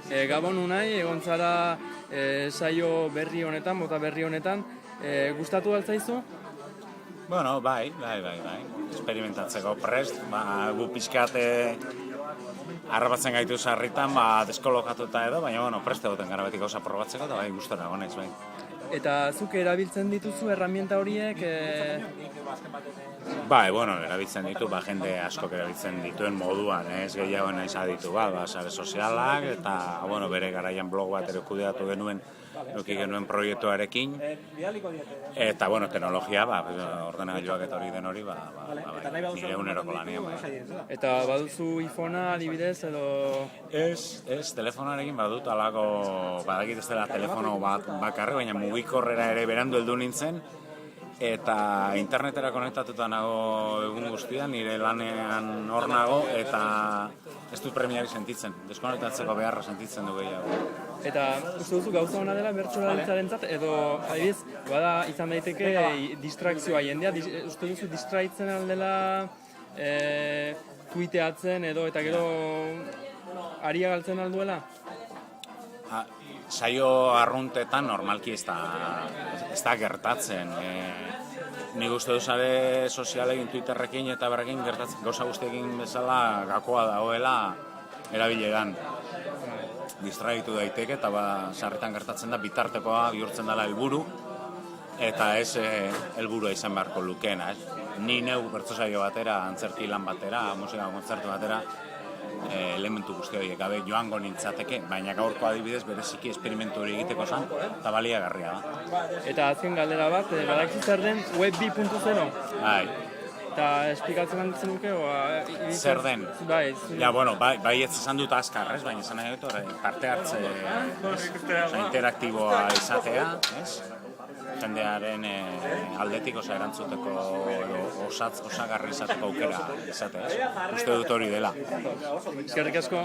Gabon unai, egon zara saio berri honetan, bota berri honetan. Gustatu altzaizu? Bueno, bai. Experimentatzeko prest, gu pixkat harrapatzen gaitu sarritan, deskolokatuta edo, baina prest egoten gara beti gauza probatzeko, eta bai, gustora gonez, bai. Eta zuk erabiltzen dituzu herramienta horiek? Bai, erabiltzen ditu, jende askok erabiltzen dituen moduan, ez gehiago naiz aditu, sare sozialak, eta, bere garaian blog bat ere kudeatu genuen, proiektuarekin, eta, teknologia, ordenagailuak eta hori den hori, nire eguneroko lanean, bai. Eta baduzu iPhonea adibidez, edo... Ez, telefonarekin badut alako, badakit ez dela telefono bakarri, baina mugikorrera ere berandu heldu nintzen, eta internetera konektatuta nago egun guztian, nire lanean hor nago, eta ez dut premiari sentitzen, deskonektatzeko beharra sentitzen du gehiago. Eta uste duzu gauza hona dela bertsolaritzaren edo, adibidez, bada izan daiteke distrakzioa jendea, uste duzu distraitzen aldela tuiteatzen edo, eta gero aria galtzen alduela? Saio arruntetan normalki ez da gertatzen. Nik uste du sare sozialekin, Twitterrekin eta berrekin gertatzen gauza guztiekin bezala gakoa dagoela erabileran. Distraitu daiteke eta sarritan gertatzen da bitartekoa bihurtzen dela helburu eta ez helburua izan beharko lukeena. Ni neu bertsosaio batera, antzerki lan batera, musika kontzertu batera, elementu guzti horiek gabe joango nintzateke, baina gaurko adibidez bereziki esperimentu hori egiteko zen, eta baliagarria da. Eta azken galdera bat, badakizu zer den Web 2.0? Bai. Eta esplikatzen handitzen duke? Zer den? Bai. Ja, bai ez esan dut azkar, ez? Baina esan nahi dut, parte hartze interaktiboa izatea, ez? Jendearen aldetik erantzuteko osagarri izateko aukera izatea, ez? Uste dut hori dela. Eskerrik asko.